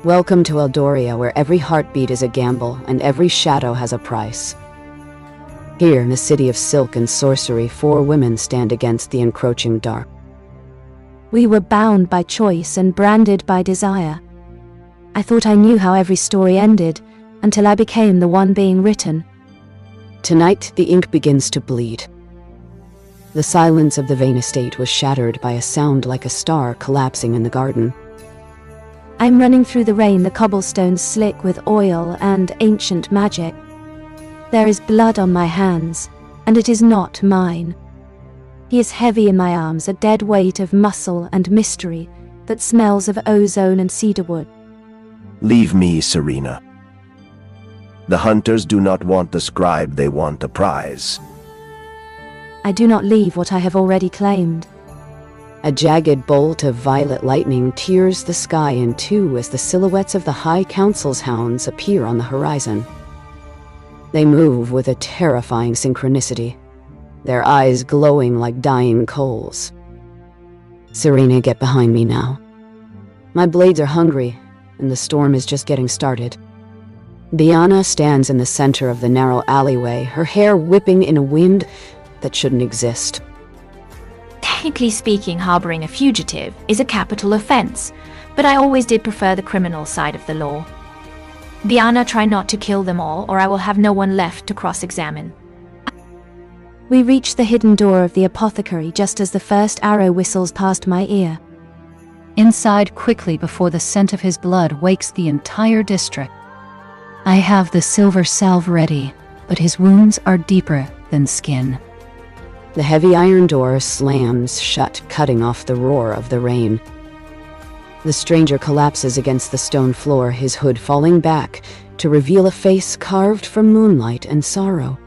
Welcome to Eldoria, where every heartbeat is a gamble and every shadow has a price. Here, in the city of silk and sorcery, 4 women stand against the encroaching dark. We were bound by choice and branded by desire. I thought I knew how every story ended, until I became the one being written. Tonight, the ink begins to bleed. The silence of the Vayne estate was shattered by a sound like a star collapsing in the garden. I'm running through the rain, the cobblestones slick with oil and ancient magic. There is blood on my hands, and it is not mine. He is heavy in my arms, a dead weight of muscle and mystery that smells of ozone and cedarwood. Leave me, Serena. The hunters do not want the scribe, they want the prize. I do not leave what I have already claimed. A jagged bolt of violet lightning tears the sky in two as the silhouettes of the High Council's hounds appear on the horizon. They move with a terrifying synchronicity, their eyes glowing like dying coals. Serena, get behind me now. My blades are hungry, and the storm is just getting started. Biana stands in the center of the narrow alleyway, her hair whipping in a wind that shouldn't exist. Technically speaking, harboring a fugitive is a capital offense, but I always did prefer the criminal side of the law. Biana, try not to kill them all, or I will have no one left to cross-examine. We reach the hidden door of the apothecary just as the first arrow whistles past my ear. Inside quickly before the scent of his blood wakes the entire district. I have the silver salve ready, but his wounds are deeper than skin. The heavy iron door slams shut, cutting off the roar of the rain. The stranger collapses against the stone floor, his hood falling back to reveal a face carved from moonlight and sorrow.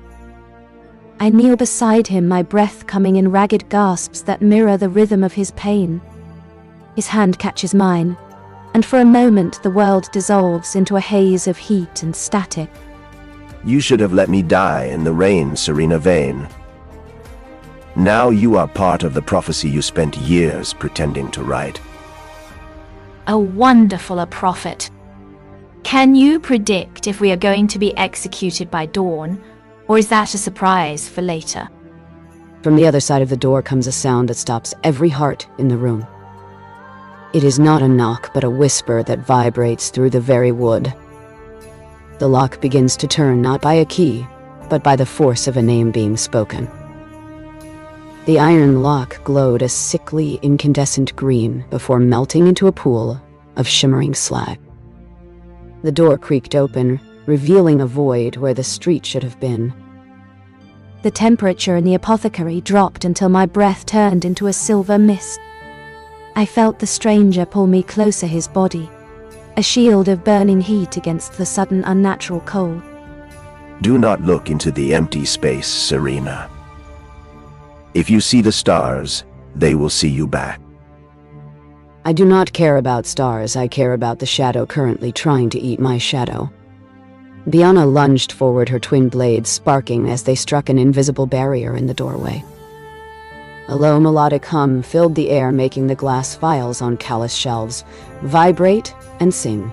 I kneel beside him, my breath coming in ragged gasps that mirror the rhythm of his pain. His hand catches mine, and for a moment the world dissolves into a haze of heat and static. You should have let me die in the rain, Serena Vayne. Now you are part of the prophecy you spent years pretending to write. A wonderful prophet. Can you predict if we are going to be executed by dawn, or is that a surprise for later? From the other side of the door comes a sound that stops every heart in the room. It is not a knock, but a whisper that vibrates through the very wood. The lock begins to turn not by a key, but by the force of a name being spoken. The iron lock glowed a sickly, incandescent green before melting into a pool of shimmering slag. The door creaked open, revealing a void where the street should have been. The temperature in the apothecary dropped until my breath turned into a silver mist. I felt the stranger pull me closer, his body, a shield of burning heat against the sudden unnatural cold. Do not look into the empty space, Serena. If you see the stars, they will see you back. I do not care about stars, I care about the shadow currently trying to eat my shadow. Biana lunged forward, her twin blades sparking as they struck an invisible barrier in the doorway. A low melodic hum filled the air, making the glass vials on Kalla's shelves vibrate and sing.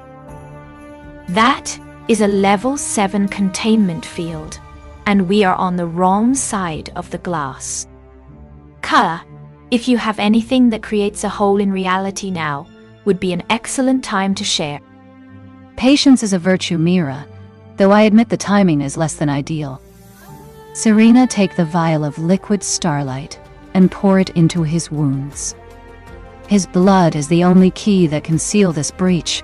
That is a level 7 containment field, and we are on the wrong side of the glass. Kalla, if you have anything that creates a hole in reality now, would be an excellent time to share. Patience is a virtue, Mira, though I admit the timing is less than ideal. Serena, take the vial of liquid starlight and pour it into his wounds. His blood is the only key that can seal this breach.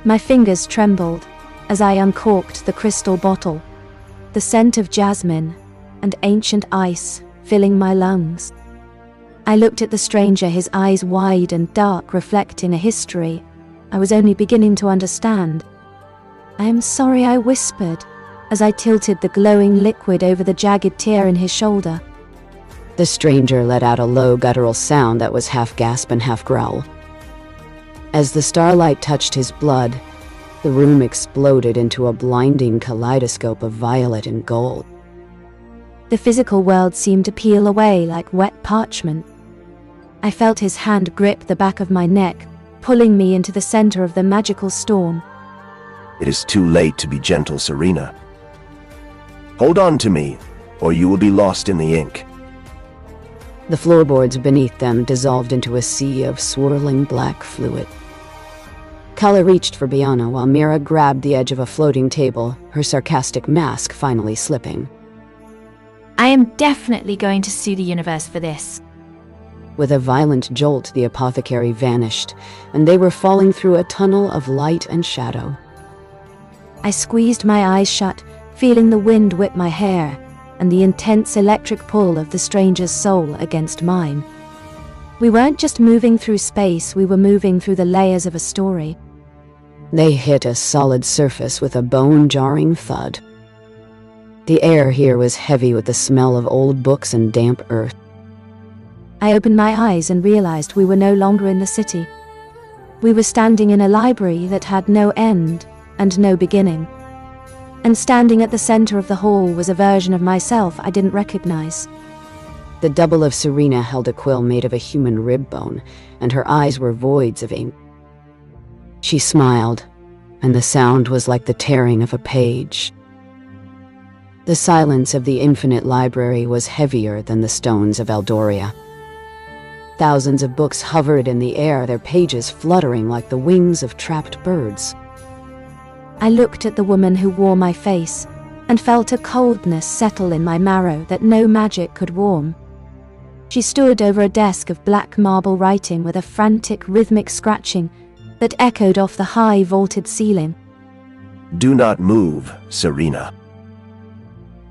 My fingers trembled as I uncorked the crystal bottle, the scent of jasmine and ancient ice filling my lungs. I looked at the stranger, his eyes wide and dark, reflecting a history I was only beginning to understand. I am sorry, I whispered, as I tilted the glowing liquid over the jagged tear in his shoulder. The stranger let out a low guttural sound that was half gasp and half growl. As the starlight touched his blood, the room exploded into a blinding kaleidoscope of violet and gold. The physical world seemed to peel away like wet parchment. I felt his hand grip the back of my neck, pulling me into the center of the magical storm. It is too late to be gentle, Serena. Hold on to me, or you will be lost in the ink. The floorboards beneath them dissolved into a sea of swirling black fluid. Kalla reached for Biana while Mira grabbed the edge of a floating table, her sarcastic mask finally slipping. I am definitely going to sue the universe for this. With a violent jolt, the apothecary vanished, and they were falling through a tunnel of light and shadow. I squeezed my eyes shut, feeling the wind whip my hair, and the intense electric pull of the stranger's soul against mine. We weren't just moving through space, we were moving through the layers of a story. They hit a solid surface with a bone-jarring thud. The air here was heavy with the smell of old books and damp earth. I opened my eyes and realized we were no longer in the city. We were standing in a library that had no end and no beginning. And standing at the center of the hall was a version of myself I didn't recognize. The double of Serena held a quill made of a human rib bone, and her eyes were voids of ink. She smiled, and the sound was like the tearing of a page. The silence of the infinite library was heavier than the stones of Eldoria. Thousands of books hovered in the air, their pages fluttering like the wings of trapped birds. I looked at the woman who wore my face, and felt a coldness settle in my marrow that no magic could warm. She stood over a desk of black marble writing with a frantic rhythmic scratching that echoed off the high vaulted ceiling. Do not move, Serena.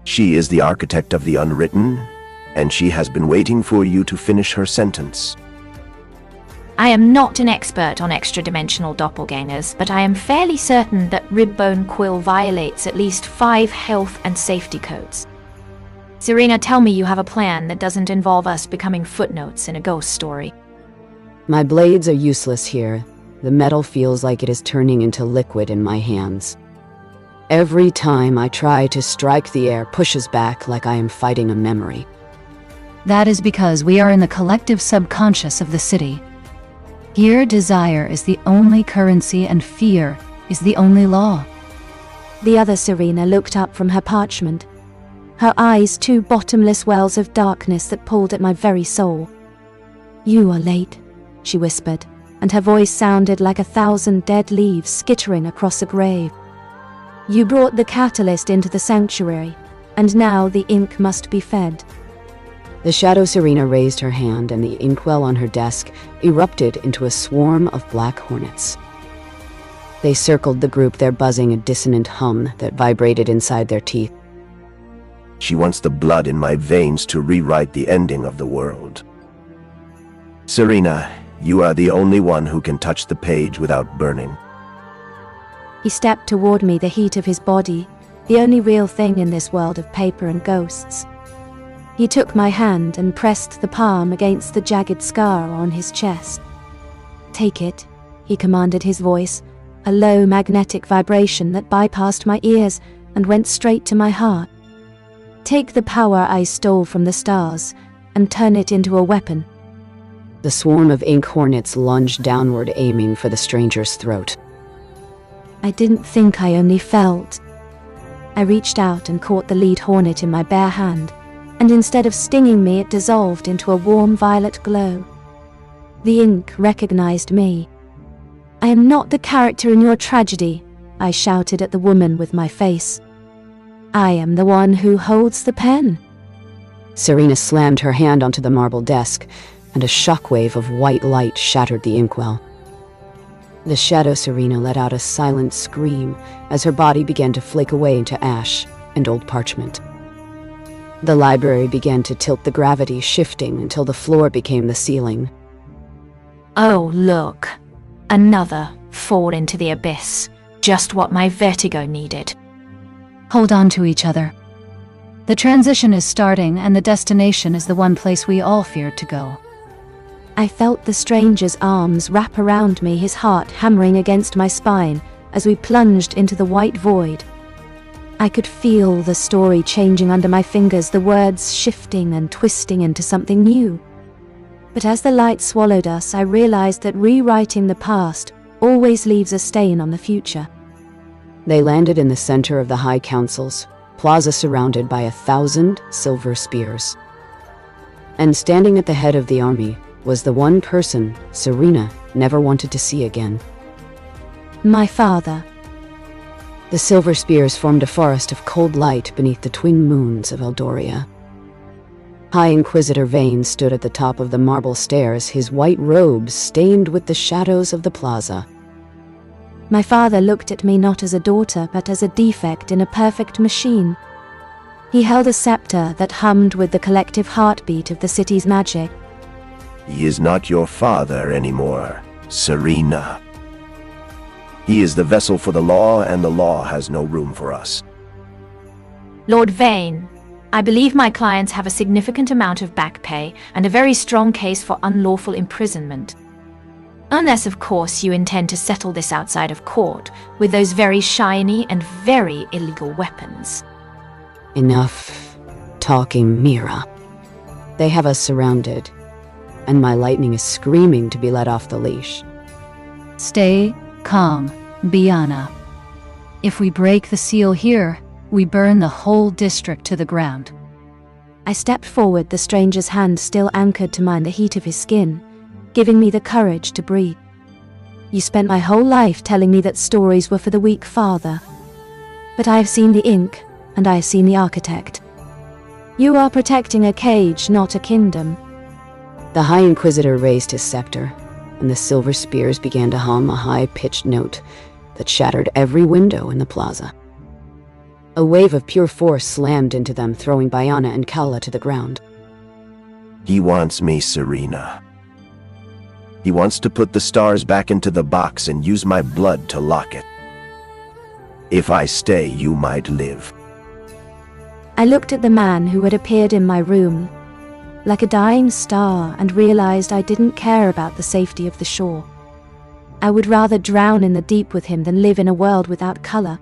She is the architect of the Unwritten, and she has been waiting for you to finish her sentence. I am not an expert on extra-dimensional doppelgangers, but I am fairly certain that Ribbone Quill violates at least 5 health and safety codes. Serena, tell me you have a plan that doesn't involve us becoming footnotes in a ghost story. My blades are useless here. The metal feels like it is turning into liquid in my hands. Every time I try to strike, the air pushes back like I am fighting a memory. That is because we are in the collective subconscious of the city. Here, desire is the only currency and fear is the only law. The other Serena looked up from her parchment, her eyes two bottomless wells of darkness that pulled at my very soul. You are late, she whispered, and her voice sounded like 1,000 dead leaves skittering across a grave. You brought the catalyst into the sanctuary, and now the ink must be fed. The shadow Serena raised her hand, and the inkwell on her desk erupted into a swarm of black hornets. They circled the group, their buzzing a dissonant hum that vibrated inside their teeth. She wants the blood in my veins to rewrite the ending of the world. Serena, you are the only one who can touch the page without burning. He stepped toward me, the heat of his body, the only real thing in this world of paper and ghosts. He took my hand and pressed the palm against the jagged scar on his chest. Take it, he commanded, his voice, a low magnetic vibration that bypassed my ears and went straight to my heart. Take the power I stole from the stars and turn it into a weapon. The swarm of ink hornets lunged downward, aiming for the stranger's throat. I didn't think, I only felt. I reached out and caught the lead hornet in my bare hand, and instead of stinging me, it dissolved into a warm violet glow. The ink recognized me. I am not the character in your tragedy, I shouted at the woman with my face. I am the one who holds the pen. Serena slammed her hand onto the marble desk, and a shockwave of white light shattered the inkwell. The shadow Serena let out a silent scream as her body began to flake away into ash and old parchment. The library began to tilt, the gravity shifting until the floor became the ceiling. Oh, look. Another fall into the abyss. Just what my vertigo needed. Hold on to each other. The transition is starting, and the destination is the one place we all feared to go. I felt the stranger's arms wrap around me, his heart hammering against my spine as we plunged into the white void. I could feel the story changing under my fingers, the words shifting and twisting into something new. But as the light swallowed us, I realized that rewriting the past always leaves a stain on the future. They landed in the center of the High Council's plaza, surrounded by 1,000 silver spears. And standing at the head of the army was the one person Serena never wanted to see again. My father. The silver spears formed a forest of cold light beneath the twin moons of Eldoria. High Inquisitor Vayne stood at the top of the marble stairs, his white robes stained with the shadows of the plaza. My father looked at me not as a daughter, but as a defect in a perfect machine. He held a scepter that hummed with the collective heartbeat of the city's magic. He is not your father anymore, Serena. He is the vessel for the law, and the law has no room for us. Lord Vayne, I believe my clients have a significant amount of back pay and a very strong case for unlawful imprisonment. Unless, of course, you intend to settle this outside of court with those very shiny and very illegal weapons. Enough talking, Mira. They have us surrounded, and my lightning is screaming to be let off the leash. Stay calm, Biana. If we break the seal here, we burn the whole district to the ground. I stepped forward, the stranger's hand still anchored to mine, the heat of his skin, giving me the courage to breathe. You spent my whole life telling me that stories were for the weak, father. But I have seen the ink, and I have seen the architect. You are protecting a cage, not a kingdom. The High Inquisitor raised his scepter, and the silver spears began to hum a high-pitched note that shattered every window in the plaza. A wave of pure force slammed into them, throwing Biana and Kalla to the ground. He wants me, Serena. He wants to put the stars back into the box and use my blood to lock it. If I stay, you might live. I looked at the man who had appeared in my room, like a dying star, and realized I didn't care about the safety of the shore. I would rather drown in the deep with him than live in a world without color.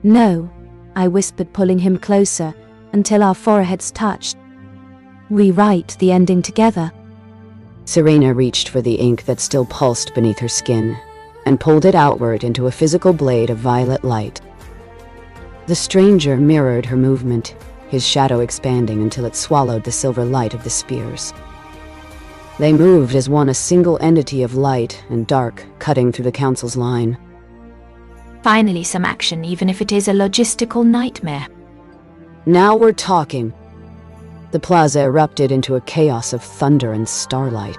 No, I whispered, pulling him closer until our foreheads touched. We write the ending together. Serena reached for the ink that still pulsed beneath her skin and pulled it outward into a physical blade of violet light. The stranger mirrored her movement, his shadow expanding until it swallowed the silver light of the spears. They moved as one, a single entity of light and dark, cutting through the council's line. Finally, some action, even if it is a logistical nightmare. Now we're talking. The plaza erupted into a chaos of thunder and starlight.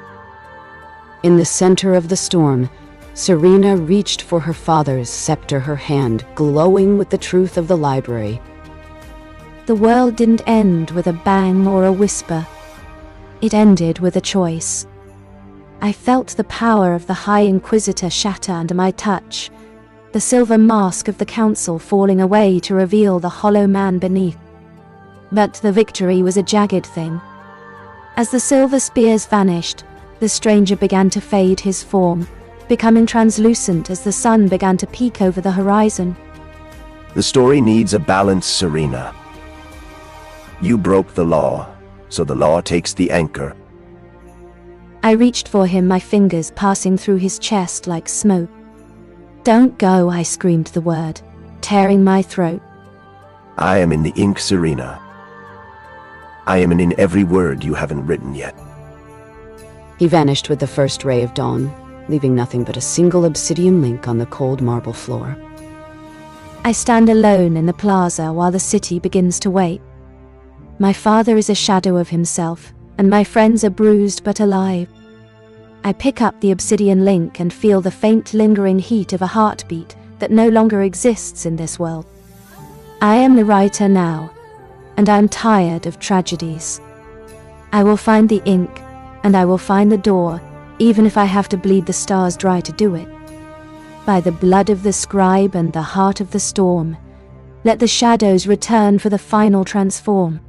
In the center of the storm, Serena reached for her father's scepter, her hand glowing with the truth of the library. The world didn't end with a bang or a whisper. It ended with a choice. I felt the power of the High Inquisitor shatter under my touch, the silver mask of the council falling away to reveal the hollow man beneath. But the victory was a jagged thing. As the silver spears vanished, the stranger began to fade, his form becoming translucent as the sun began to peek over the horizon. The story needs a balance, Serena. You broke the law, so the law takes the anchor. I reached for him, my fingers passing through his chest like smoke. Don't go, I screamed the word, tearing my throat. I am in the ink, Serena. I am in every word you haven't written yet. He vanished with the first ray of dawn, leaving nothing but a single obsidian link on the cold marble floor. I stand alone in the plaza while the city begins to wait. My father is a shadow of himself, and my friends are bruised but alive. I pick up the obsidian link and feel the faint lingering heat of a heartbeat that no longer exists in this world. I am the writer now, and I'm tired of tragedies. I will find the ink, and I will find the door, even if I have to bleed the stars dry to do it. By the blood of the scribe and the heart of the storm, let the shadows return for the final transform.